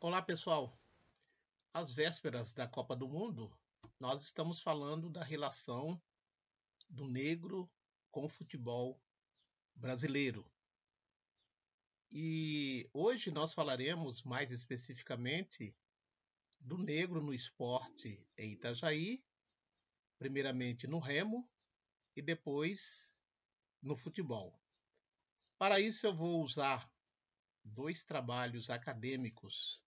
Olá, pessoal. Às vésperas da Copa do Mundo, nós estamos falando da relação do negro com o futebol brasileiro. E hoje nós falaremos mais especificamente do negro no esporte em Itajaí, primeiramente no remo e depois no futebol. Para isso eu vou usar dois trabalhos acadêmicos,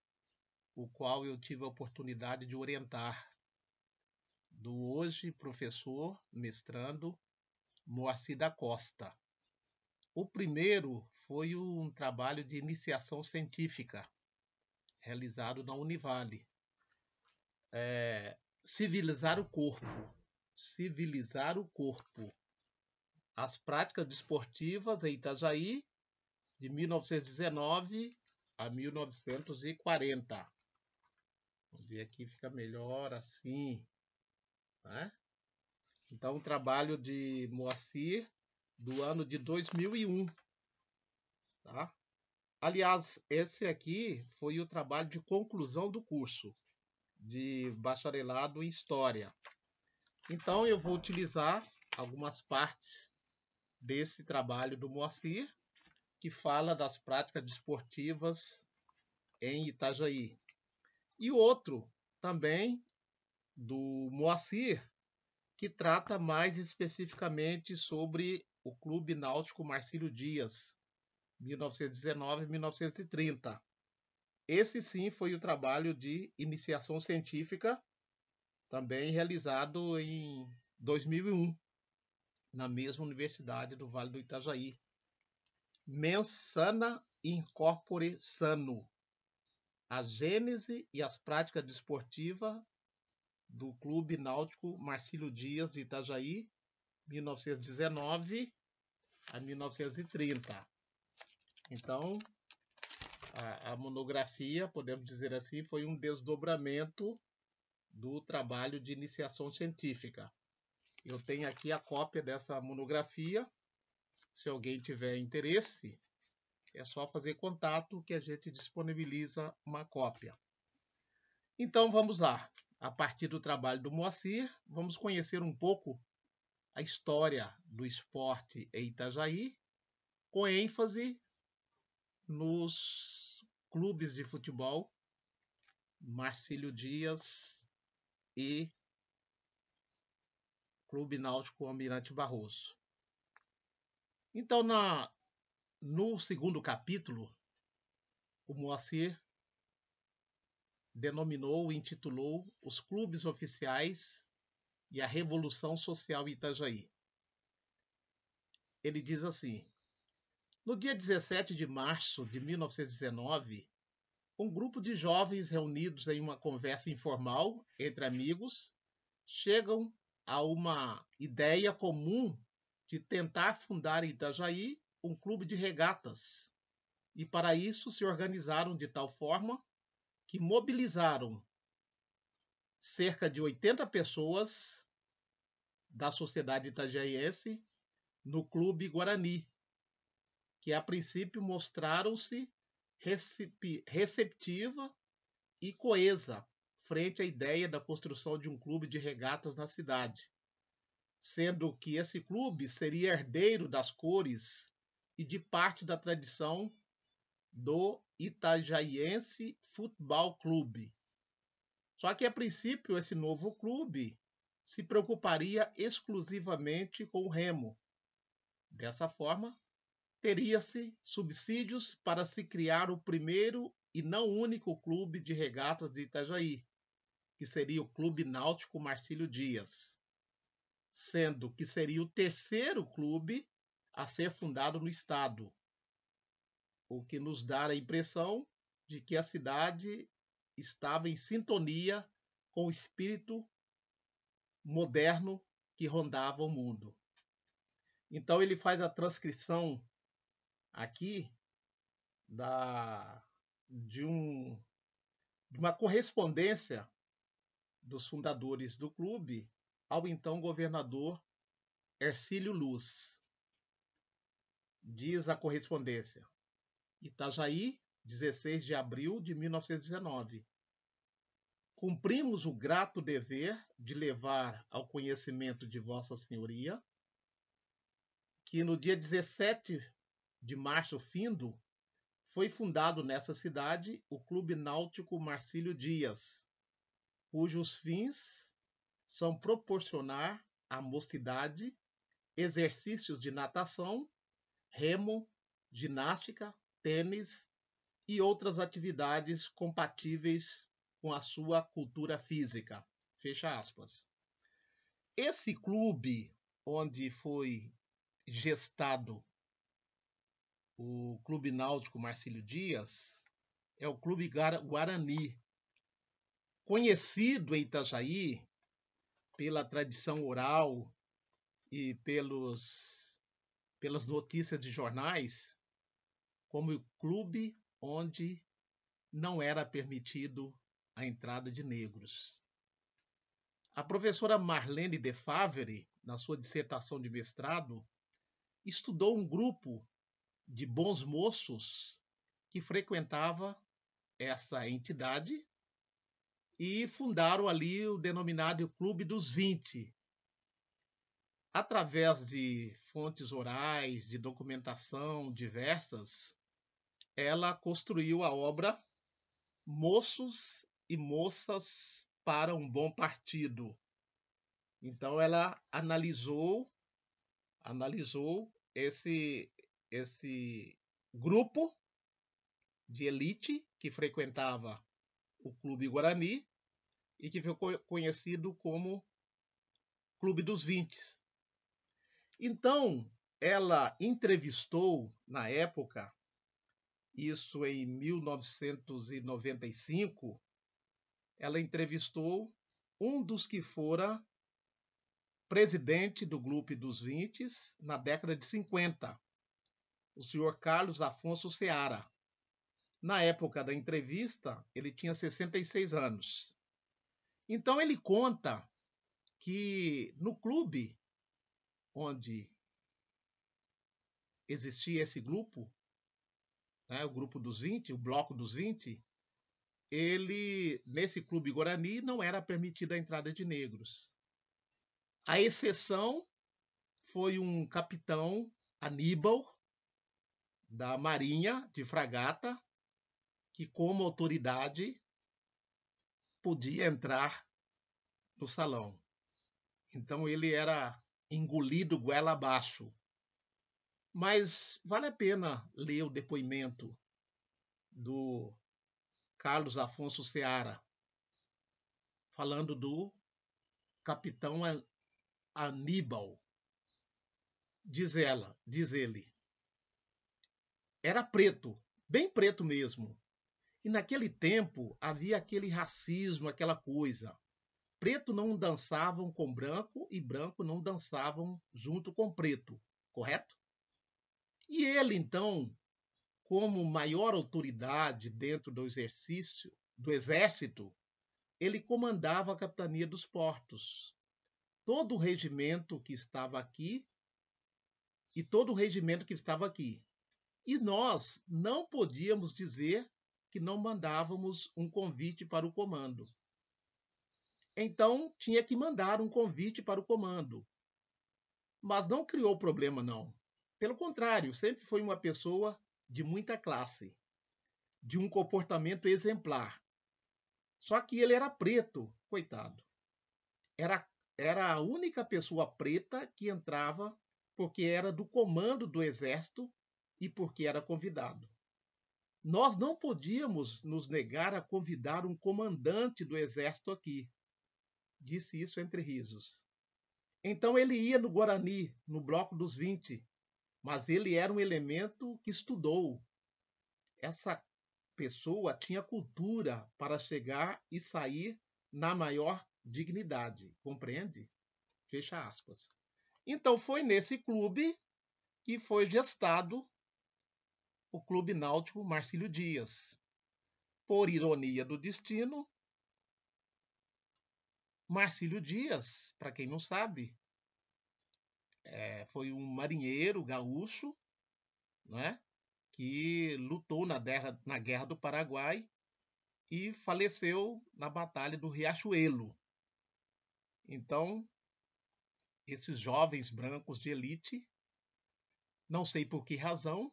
o qual eu tive a oportunidade de orientar do hoje professor mestrando Moacir da Costa. O primeiro foi um trabalho de iniciação científica realizado na Univale. Civilizar o corpo. Civilizar o corpo. As práticas desportivas em Itajaí, de 1919 a 1940. Vamos ver aqui, fica melhor assim, né? Então, um trabalho de Moacir do ano de 2001, tá? Aliás, esse aqui foi o trabalho de conclusão do curso de bacharelado em História. Então, eu vou utilizar algumas partes desse trabalho do Moacir, que fala das práticas desportivas em Itajaí. E outro também do Moacir, que trata mais especificamente sobre o Clube Náutico Marcílio Dias, 1919-1930. Esse sim foi o trabalho de iniciação científica, também realizado em 2001, na mesma Universidade do Vale do Itajaí. Mens sana in corpore sano. A gênese e as práticas desportivas do Clube Náutico Marcílio Dias de Itajaí, 1919 a 1930. Então, a monografia, podemos dizer assim, foi um desdobramento do trabalho de iniciação científica. Eu tenho aqui a cópia dessa monografia. Se alguém tiver interesse, é só fazer contato que a gente disponibiliza uma cópia. Então vamos lá. A partir do trabalho do Moacir, vamos conhecer um pouco a história do esporte em Itajaí, com ênfase nos clubes de futebol Marcílio Dias e Clube Náutico Almirante Barroso. Então, no segundo capítulo, o Moacir denominou e intitulou Os Clubes Oficiais e a Revolução Social em Itajaí. Ele diz assim: no dia 17 de março de 1919, um grupo de jovens reunidos em uma conversa informal entre amigos chegam a uma ideia comum de tentar fundar em Itajaí um clube de regatas. E para isso se organizaram de tal forma que mobilizaram cerca de 80 pessoas da sociedade itajaiense no Clube Guarani, que a princípio mostraram-se receptiva e coesa frente à ideia da construção de um clube de regatas na cidade, sendo que esse clube seria herdeiro das cores e de parte da tradição do Itajaiense Futebol Clube. Só que, a princípio, esse novo clube se preocuparia exclusivamente com o remo. Dessa forma, teria-se subsídios para se criar o primeiro e não único clube de regatas de Itajaí, que seria o Clube Náutico Marcílio Dias, sendo que seria o terceiro clube a ser fundado no estado, o que nos dá a impressão de que a cidade estava em sintonia com o espírito moderno que rondava o mundo. Então ele faz a transcrição aqui de uma correspondência dos fundadores do clube ao então governador Hercílio Luz. Diz a correspondência: Itajaí, 16 de abril de 1919. Cumprimos o grato dever de levar ao conhecimento de Vossa Senhoria que no dia 17 de março findo foi fundado nessa cidade o Clube Náutico Marcílio Dias, cujos fins são proporcionar à mocidade exercícios de natação, remo, ginástica, tênis e outras atividades compatíveis com a sua cultura física. Fecha aspas. Esse clube, onde foi gestado o Clube Náutico Marcílio Dias, é o Clube Guarani, conhecido em Itajaí pela tradição oral e pelas notícias de jornais, como o clube onde não era permitido a entrada de negros. A professora Marlene de Favre, na sua dissertação de mestrado, estudou um grupo de bons moços que frequentava essa entidade e fundaram ali o denominado Clube dos 20. Através de fontes orais, de documentação diversas, ela construiu a obra Moços e Moças para um Bom Partido. Então ela analisou esse grupo de elite que frequentava o Clube Guarani e que ficou conhecido como Clube dos 20. Então, ela entrevistou, na época, isso em 1995, ela entrevistou um dos que fora presidente do Clube dos 20 na década de 50, o senhor Carlos Afonso Seara. Na época da entrevista, ele tinha 66 anos. Então ele conta que no clube onde existia esse grupo, né, o grupo dos 20, o bloco dos 20, nesse clube Guarani, não era permitida a entrada de negros. A exceção foi um capitão Aníbal, da Marinha de Fragata, que como autoridade podia entrar no salão. Então ele era engolido goela abaixo. Mas vale a pena ler o depoimento do Carlos Afonso Seara, falando do capitão Aníbal. Diz ele, era preto, bem preto mesmo. E naquele tempo havia aquele racismo, aquela coisa. Preto não dançavam com branco e branco não dançavam junto com preto, correto? E ele, então, como maior autoridade dentro do exército, ele comandava a capitania dos portos. Todo o regimento que estava aqui e todo o regimento que estava aqui. E nós não podíamos dizer que não mandávamos um convite para o comando. Então, tinha que mandar um convite para o comando. Mas não criou problema, não. Pelo contrário, sempre foi uma pessoa de muita classe, de um comportamento exemplar. Só que ele era preto, coitado. Era a única pessoa preta que entrava porque era do comando do exército e porque era convidado. Nós não podíamos nos negar a convidar um comandante do exército aqui. Disse isso entre risos. Então ele ia no Guarani, no bloco dos 20, mas ele era um elemento que estudou. Essa pessoa tinha cultura para chegar e sair na maior dignidade, compreende? Fecha aspas. Então foi nesse clube que foi gestado o Clube Náutico Marcílio Dias. Por ironia do destino, Marcílio Dias, para quem não sabe, foi um marinheiro gaúcho, né, que lutou na Guerra do Paraguai e faleceu na Batalha do Riachuelo. Então, esses jovens brancos de elite, não sei por que razão,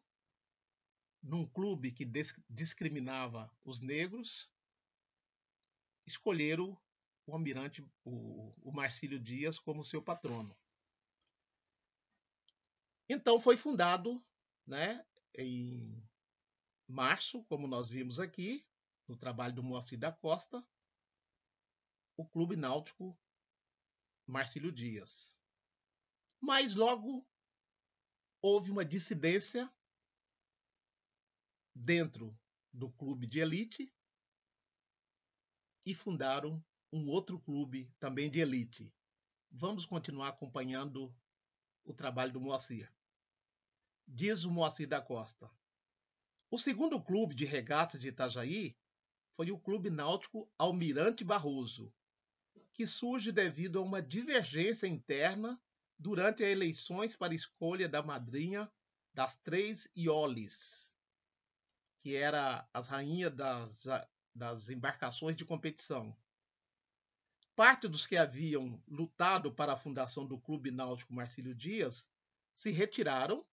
num clube que discriminava os negros, escolheram o almirante, o Marcílio Dias, como seu patrono. Então foi fundado, né, em março, como nós vimos aqui, no trabalho do Moacir da Costa, o Clube Náutico Marcílio Dias. Mas logo houve uma dissidência dentro do clube de elite e fundaram um outro clube também de elite. Vamos continuar acompanhando o trabalho do Moacir. Diz o Moacir da Costa: o segundo clube de regatas de Itajaí foi o Clube Náutico Almirante Barroso, que surge devido a uma divergência interna durante as eleições para a escolha da madrinha das três ioles, que era as rainhas das embarcações de competição. Parte dos que haviam lutado para a fundação do Clube Náutico Marcílio Dias se retiraram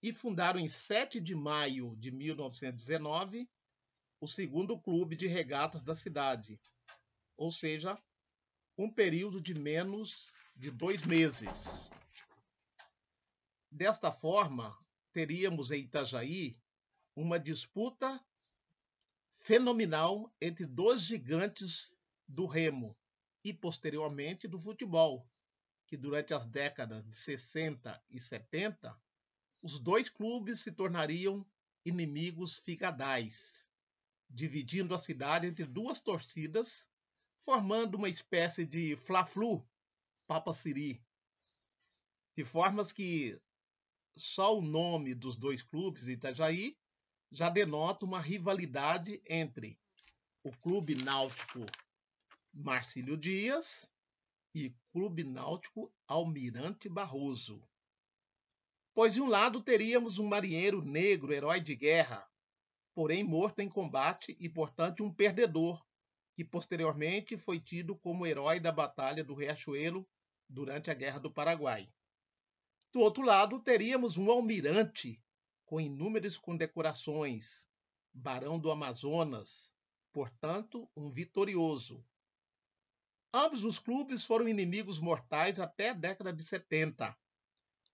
e fundaram em 7 de maio de 1919 o segundo clube de regatas da cidade, ou seja, um período de menos de 2 meses. Desta forma, teríamos em Itajaí uma disputa fenomenal entre dois gigantes do remo e, posteriormente, do futebol, que durante as décadas de 60 e 70, os dois clubes se tornariam inimigos figadais, dividindo a cidade entre duas torcidas, formando uma espécie de Fla-Flu, Papa-Siri, de formas que só o nome dos dois clubes de Itajaí já denota uma rivalidade entre o Clube Náutico Marcílio Dias e Clube Náutico Almirante Barroso. Pois de um lado teríamos um marinheiro negro, herói de guerra, porém morto em combate e, portanto, um perdedor, que posteriormente foi tido como herói da Batalha do Riachuelo durante a Guerra do Paraguai. Do outro lado, teríamos um almirante com inúmeras condecorações, barão do Amazonas, portanto, um vitorioso. Ambos os clubes foram inimigos mortais até a década de 70,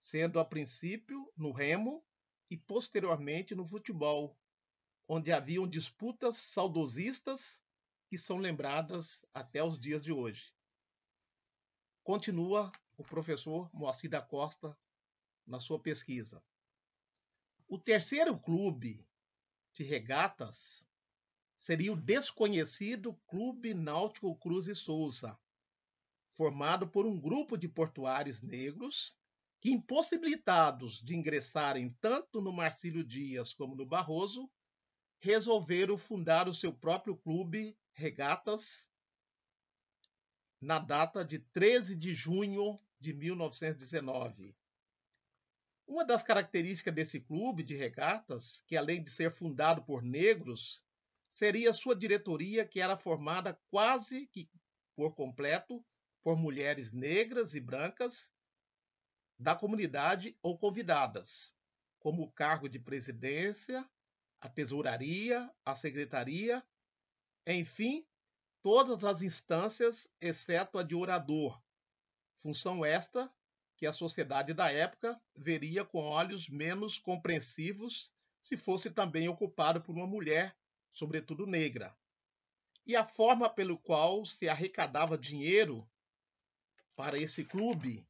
sendo a princípio no remo e posteriormente no futebol, onde haviam disputas saudosistas que são lembradas até os dias de hoje. Continua o professor Moacir da Costa na sua pesquisa. O terceiro clube de regatas seria o desconhecido Clube Náutico Cruz e Souza, formado por um grupo de portuários negros que, impossibilitados de ingressarem tanto no Marcílio Dias como no Barroso, resolveram fundar o seu próprio clube Regatas na data de 13 de junho de 1919. Uma das características desse clube de regatas, que além de ser fundado por negros, seria sua diretoria, que era formada quase que por completo por mulheres negras e brancas da comunidade ou convidadas, como o cargo de presidência, a tesouraria, a secretaria, enfim, todas as instâncias, exceto a de orador, função esta que a sociedade da época veria com olhos menos compreensivos se fosse também ocupado por uma mulher, sobretudo negra. E a forma pelo qual se arrecadava dinheiro para esse clube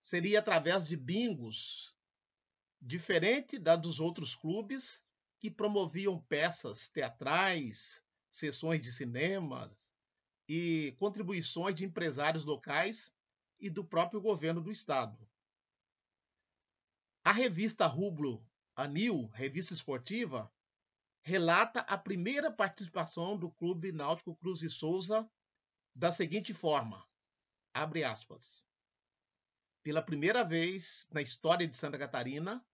seria através de bingos, diferente da dos outros clubes que promoviam peças teatrais, sessões de cinema e contribuições de empresários locais e do próprio governo do estado. A revista Rublo Anil, revista esportiva, relata a primeira participação do Clube Náutico Cruz e Souza da seguinte forma, abre aspas: pela primeira vez na história de Santa Catarina,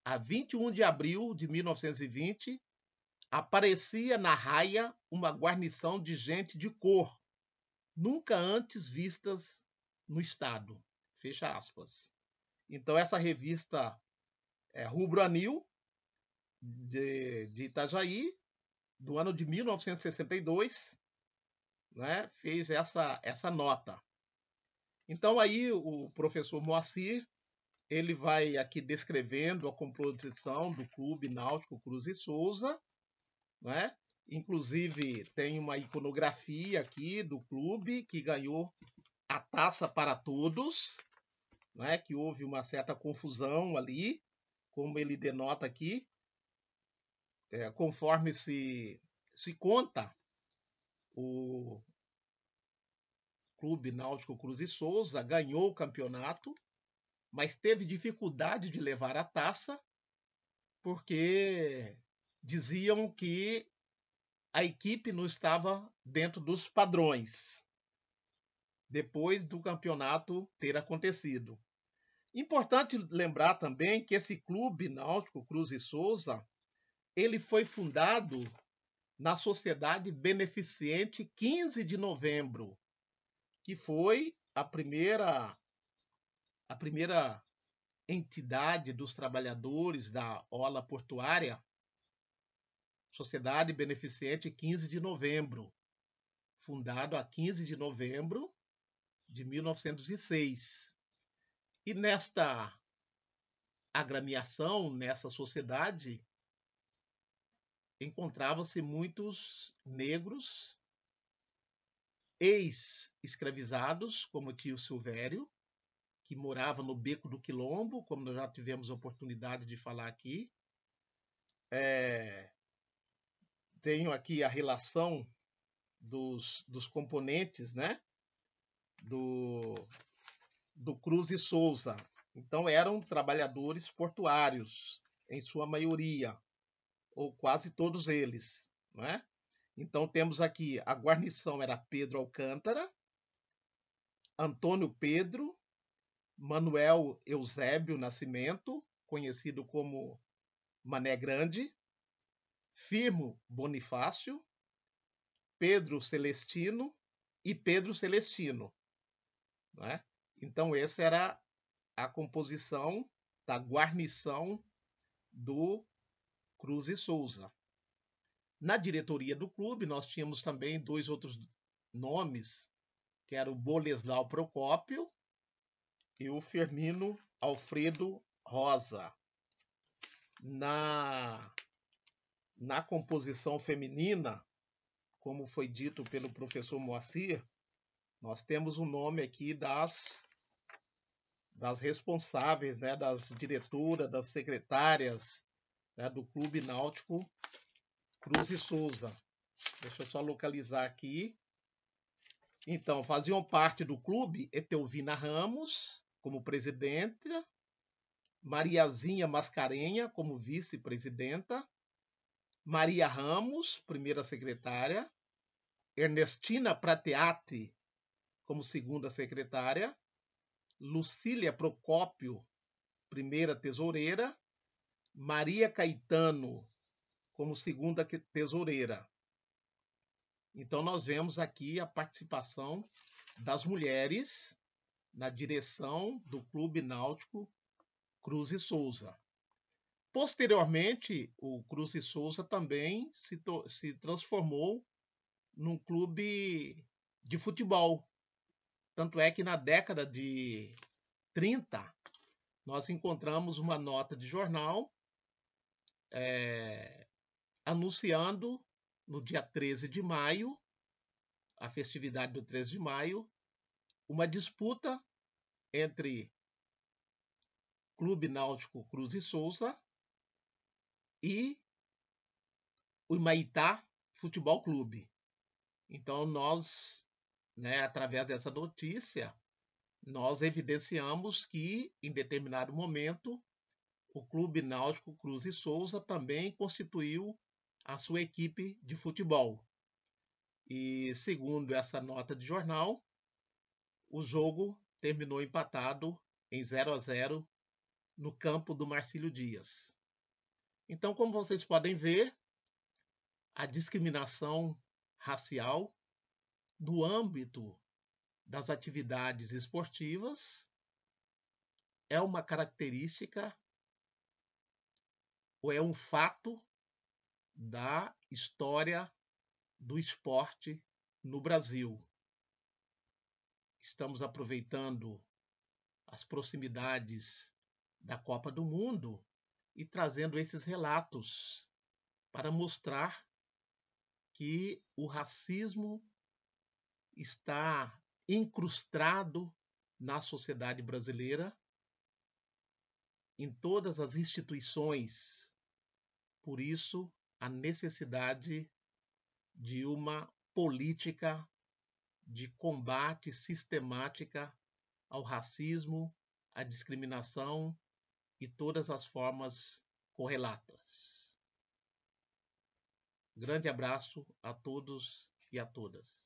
a 21 de abril de 1920, aparecia na raia uma guarnição de gente de cor, nunca antes vistas no estado. Fecha aspas. Então, essa revista Rubro Anil, de Itajaí, do ano de 1962, né, fez essa nota. Então, aí o professor Moacir, ele vai aqui descrevendo a composição do Clube Náutico Cruz e Souza, né? Inclusive, tem uma iconografia aqui do clube que ganhou a taça para todos, né? Que houve uma certa confusão ali, como ele denota aqui, conforme se conta, o Clube Náutico Cruz e Souza ganhou o campeonato, mas teve dificuldade de levar a taça, porque diziam que a equipe não estava dentro dos padrões, depois do campeonato ter acontecido. Importante lembrar também que esse Clube Náutico Cruz e Souza, ele foi fundado na Sociedade Beneficente 15 de Novembro, que foi a primeira entidade dos trabalhadores da Orla Portuária, Sociedade Beneficente 15 de Novembro, fundado a 15 de novembro de 1906. E nesta agremiação, nessa sociedade, encontravam-se muitos negros ex-escravizados, como o tio Silvério, que morava no Beco do Quilombo, como nós já tivemos a oportunidade de falar aqui. Tenho aqui a relação dos componentes, né, do Cruz e Souza. Então, eram trabalhadores portuários, em sua maioria, ou quase todos eles, né? Então, temos aqui, a guarnição era Pedro Alcântara, Antônio Pedro, Manuel Eusébio Nascimento, conhecido como Mané Grande, Firmo Bonifácio, Pedro Celestino e Pedro Celestino, né? Então, essa era a composição da guarnição do Cruz e Souza. Na diretoria do clube, nós tínhamos também dois outros nomes, que era o Boleslau Procópio e o Firmino Alfredo Rosa. Na composição feminina, como foi dito pelo professor Moacir, nós temos o nome aqui das responsáveis, né, das diretoras, das secretárias, né, do Clube Náutico Cruz e Souza. Deixa eu só localizar aqui. Então, faziam parte do clube Etelvina Ramos, como presidenta, Mariazinha Mascarenha, como vice-presidenta, Maria Ramos, primeira secretária, Ernestina Prateati, como segunda secretária, Lucília Procópio, primeira tesoureira, Maria Caetano, como segunda tesoureira. Então, nós vemos aqui a participação das mulheres na direção do Clube Náutico Cruz e Souza. Posteriormente, o Cruz e Souza também se transformou num clube de futebol. Tanto é que na década de 30, nós encontramos uma nota de jornal anunciando, no dia 13 de maio, a festividade do 13 de maio, uma disputa entre Clube Náutico Cruz e Souza e o Humaitá Futebol Clube. Então, nós, né, através dessa notícia, nós evidenciamos que, em determinado momento, o Clube Náutico Cruz e Souza também constituiu a sua equipe de futebol. E, segundo essa nota de jornal, o jogo terminou empatado em 0-0 no campo do Marcílio Dias. Então, como vocês podem ver, a discriminação racial no âmbito das atividades esportivas é uma característica ou é um fato da história do esporte no Brasil. Estamos aproveitando as proximidades da Copa do Mundo e trazendo esses relatos para mostrar que o racismo está incrustado na sociedade brasileira, em todas as instituições. Por isso, a necessidade de uma política de combate sistemática ao racismo, à discriminação e todas as formas correlatas. Grande abraço a todos e a todas.